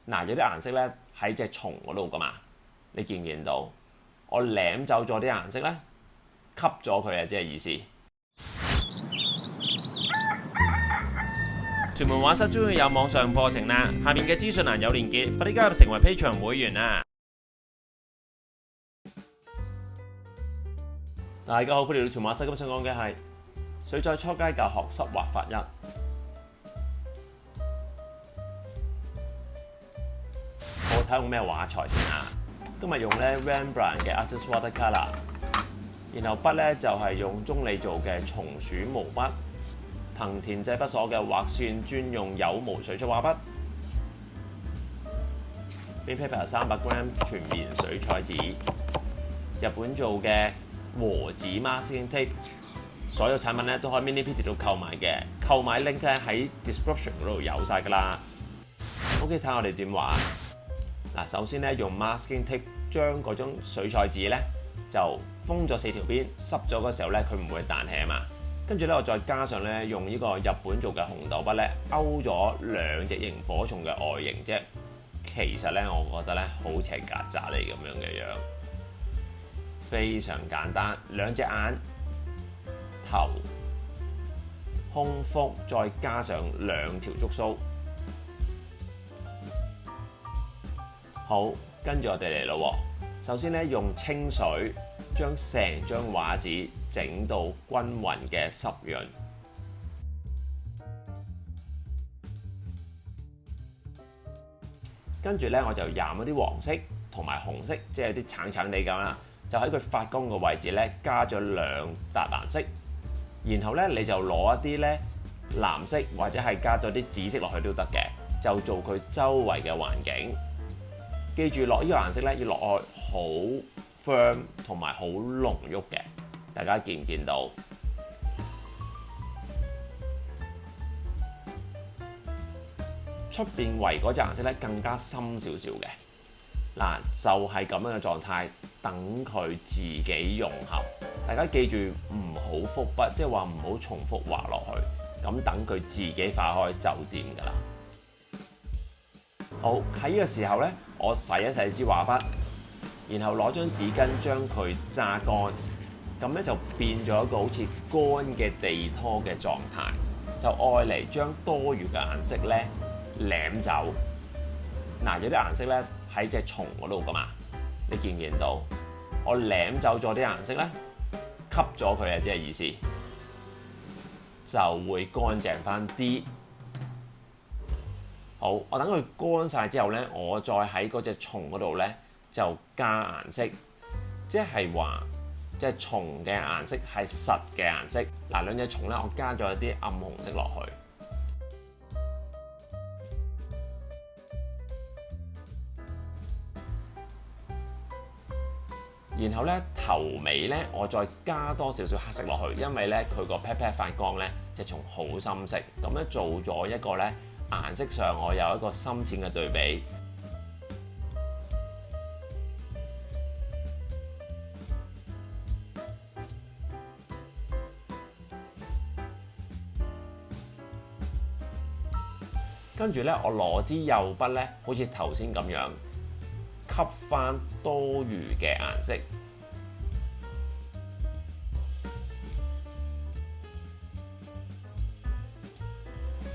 嗱，有啲顏色咧喺隻蟲嗰度噶嘛，你見唔見到？我舐走咗啲顏色咧，吸咗佢啊，即係意思。屯門畫室終於有網上課程啦，下面嘅資訊欄有連結，快啲加入成為 Patreon 會員啊！大家好，歡迎嚟到屯門畫室，今日想講嘅係水彩初階教學濕畫法一。我睇用咩畫材先啊？今日用咧 Rembrandt 嘅 Artist Watercolour， 然後筆咧就係用中理做嘅松鼠毛筆，藤田製筆所嘅畫線專用有毛水彩畫筆 ，Bing Paper 300g 全面水彩紙，日本做嘅和紙 masking tape， 所有產品咧都可以 Mini PT 度購買嘅，購買 link 咧喺 description 嗰度有晒㗎啦。OK， 睇下我哋點畫。嗱，首先咧用 masking tape 將嗰張水彩紙咧就封咗4條邊，濕咗嗰時候咧佢唔會彈起啊嘛。跟住咧我再加上咧用呢個日本做嘅紅豆筆咧勾咗2隻螢火蟲嘅外形啫。其實咧我覺得咧好似係曱甴嚟咁樣嘅樣，非常簡單。2隻眼、頭、胸腹，再加上2條觸鬚。好，跟住我哋嚟咯。首先咧，用清水將成張畫紙整到均勻嘅濕潤，跟住咧我就染一啲黃色同埋紅色，即係有啲橙橙地咁啦，就喺佢發光嘅位置咧加咗2笪藍色，然後咧你就攞一啲咧藍色或者係加咗啲紫色落去都得嘅，就做佢周圍嘅環境。記住落呢個顏色咧，要落去好 firm 同埋好濃郁嘅，大家見唔見到？出邊圍嗰隻顏色咧更加深少少嘅，嗱就係咁樣嘅狀態，等佢自己融合。大家記住唔好複筆，即係話唔好重複畫落去，咁等佢自己化開就掂㗎啦。好，喺呢個時候咧，我洗一洗支畫筆，然後攞張紙巾將佢揸乾，咁咧就變咗一個好似乾嘅地拖嘅狀態，就愛嚟將多餘嘅顏色咧舐走。嗱，有啲顏色咧喺隻蟲嗰度噶嘛，你見唔見到？我舐走咗啲顏色咧，吸咗佢啊，即係意思，就會乾淨翻啲。好，我等佢乾晒之後咧，我再喺嗰隻蟲嗰度咧就加顏色，即係話隻蟲嘅顏色係實嘅顏色。嗱，2隻蟲咧，我加咗一啲暗紅色落去，然後咧頭尾咧我再加多少少黑色落去，因為咧佢個 pat pat 發光咧，隻蟲好深色，咁咧做咗一個咧。顏色上我有一個深淺嘅對比，跟住咧我攞支幼筆咧，好似頭先咁樣吸翻多餘嘅顏色。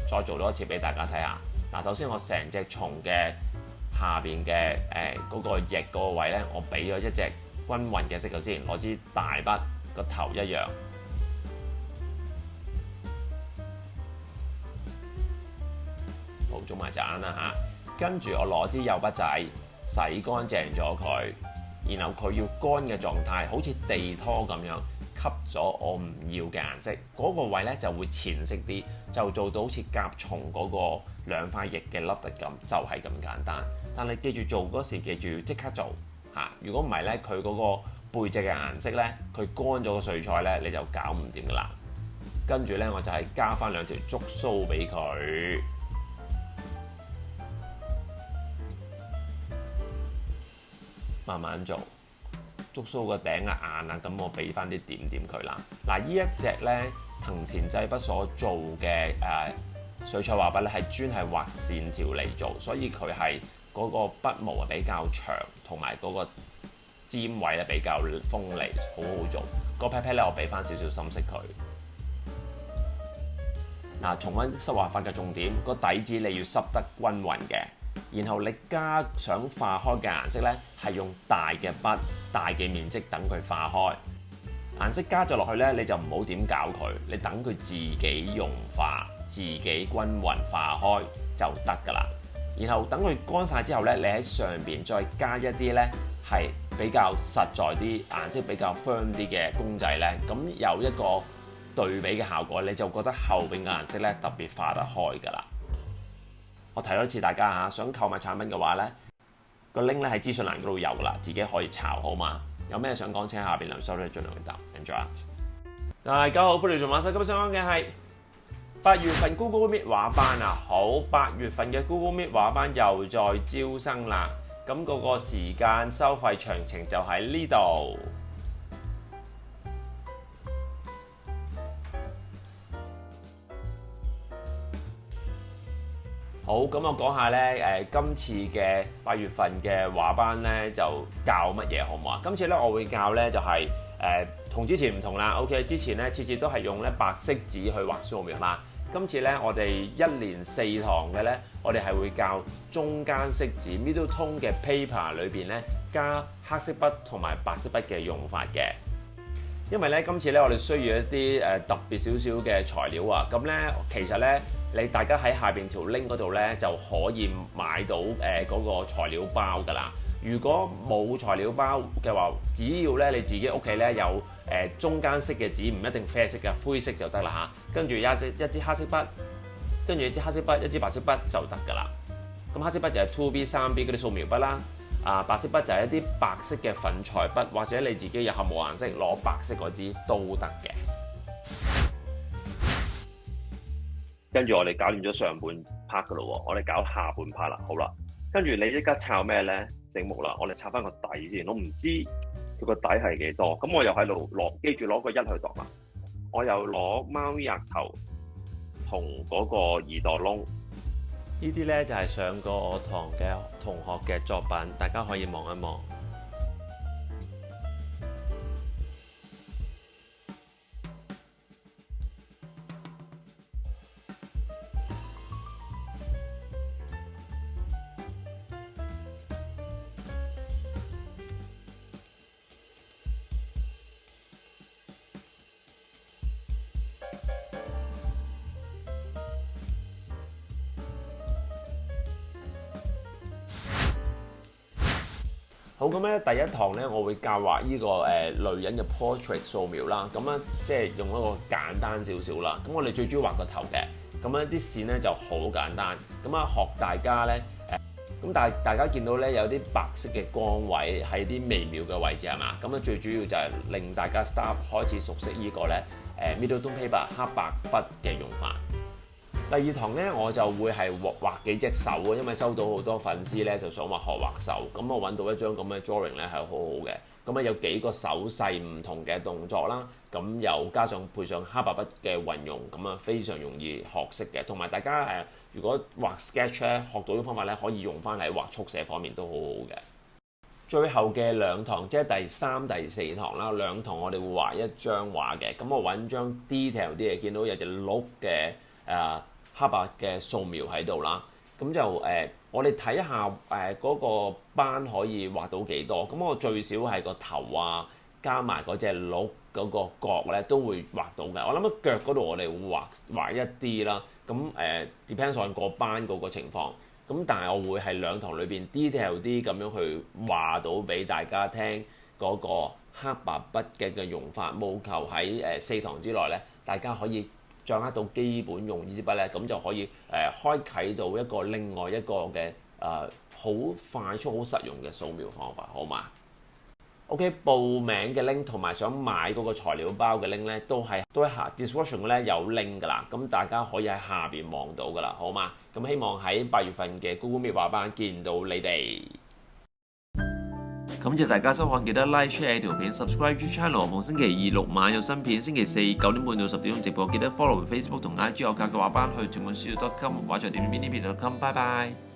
再做多一次俾大家睇下。嗱，首先我成隻蟲嘅下邊嘅嗰個翼嗰個位咧，我俾咗一隻均勻嘅色佢先，攞支大筆個頭一樣。好，做埋隻眼啦嚇。跟住我攞支幼筆仔洗乾淨咗佢，然後佢要乾嘅狀態，好似地拖咁樣。吸咗我唔要嘅顏色，嗰個位咧就會淺色啲，就做到好似甲蟲嗰個2塊翼嘅凹凸咁，就係咁簡單。但係記住做嗰時，記住即刻做嚇。如果唔係咧，佢嗰個背脊嘅顏色咧，佢乾咗個水彩咧，你就搞唔掂噶啦。跟住咧，我就係加翻2條觸鬚俾佢，慢慢做。觸鬚個頂啊硬啊，咁我俾翻啲點點佢啦。嗱，呢一隻咧藤田製筆所做嘅水彩畫筆咧係專係畫線條嚟做，所以佢係嗰個筆毛比較長，同埋嗰個尖位咧比較鋒利，好好做。個 pat pat 咧我俾翻少少深色佢。嗱，重溫濕畫法嘅重點，個底子你要濕得均勻嘅，然後你加想化開嘅顏色咧係用大嘅筆、大嘅面積等佢化開。顏色加咗落去咧，你就唔好點搞佢，你等佢自己溶化、自己均勻化開就得㗎啦。然後等佢乾晒之後咧，你喺上邊再加一啲咧係比較實在啲、顏色比較 firm 啲嘅公仔咧，咁有一個對比嘅效果，你就覺得後邊嘅顏色咧特別化得開㗎啦。我提多次大家嚇，想購買產品嘅話咧，個 link 咧喺資訊欄嗰度有㗎啦，自己可以抄好嘛。有咩想講請下邊留言收咧，盡量去答。Enjoy。大家好，歡迎嚟做馬修。今日想講嘅係8月份 Google Meet 畫班啊，好，8月份嘅 Google Meet 畫班又再招生啦。咁嗰個時間、收費詳情就喺呢度。好，咁我講下咧，今次嘅8月份嘅畫班咧就教乜嘢好唔好啊？今次咧我會教咧就係同之前唔同啦。OK， 之前咧次次都係用咧白色紙去畫素描嘛。今次咧我哋一連4堂嘅咧，我哋係會教中間色紙 middle tone 嘅 paper 裏邊咧加黑色筆同埋白色筆嘅用法嘅。因為咧今次咧我哋需要一啲特別少少嘅材料啊，咁咧其實咧大家喺下邊條 link 嗰度咧就可以買到嗰個材料包㗎啦。如果冇材料包嘅話，只要咧你自己屋企咧有中間色嘅紙，唔一定啡色嘅，灰色就得啦嚇。跟住一支黑色筆，跟住一支黑色筆，一支白色筆就得㗎啦。咁黑色筆就係 2B、3B 嗰啲素描筆啦。白色筆就係一啲白色嘅粉彩筆，或者你自己有盒冇顏色攞白色嗰支都得嘅。跟住我哋搞完咗上半 part 㗎咯喎，我哋搞下半 part 啦。好啦，跟住你即刻抄咩咧？醒目啦！我哋抄翻個底先，我唔知佢個底係幾多，咁我又喺度記住攞個1去度啦。我又攞貓咪額頭同嗰個耳朵窿。呢啲咧就係上過堂嘅同學嘅作品，大家可以望一望。好，咁咧第一堂咧，我會教畫呢個女人嘅 portrait 素描啦。咁咧即係用一個簡單少少啦。咁我哋最主要畫個頭嘅，咁咧啲線咧就好簡單。咁啊學大家咧咁大家見到咧有啲白色嘅光位喺啲微妙嘅位置係嘛？咁啊最主要就係令大家 start 開始熟悉呢個咧middle tone paper 黑白筆嘅用法。第二堂咧，我就會係畫幾隻手啊，因為收到好多粉絲咧就想話學畫手，咁我揾到一張咁嘅 drawing 咧係好好嘅，咁啊有幾個手勢唔同嘅動作啦，咁又加上配上黑白筆嘅運用，咁啊非常容易學識嘅，同埋大家如果畫 sketch 咧學到啲方法咧，可以用翻喺畫速寫方面都好好嘅。最後嘅2堂，即係第3、第4堂啦，2堂我哋會畫一張畫嘅，咁我揾張 detail 啲嘢，見到有隻鹿嘅黑白嘅素描喺度啦，咁就我哋睇下嗰個班可以畫到幾多，咁我最少係個頭啊，加埋嗰隻鹿嗰個角咧都會畫到嘅。我諗喺腳嗰度我哋會畫一啲啦，咁depends on 個班嗰個情況，咁但係我會係2堂裏邊 detail 啲咁樣去話到俾大家聽嗰個黑白筆嘅用法，務求喺4堂之內咧，大家可以掌握到基本用呢支筆咧，咁就可以開啟到一個另外一個嘅好快速、好實用嘅素描方法，好嘛 ？OK， 報名嘅 link 同埋想買嗰個材料包嘅 link 咧，都喺下 description 咧有 link 噶啦，咁大家可以喺下邊望到噶啦，好嘛？咁希望喺8月份嘅 Google Meet 畫班見到你哋。感謝大家收看，記得 like share 條片 ，subscribe channel。逢星期二6晚有新片，星期四9點半到10點鐘直播。記得 follow Facebook 同 IG 我教嘅畫班去全本書.com 畫在點邊呢邊.com。拜拜。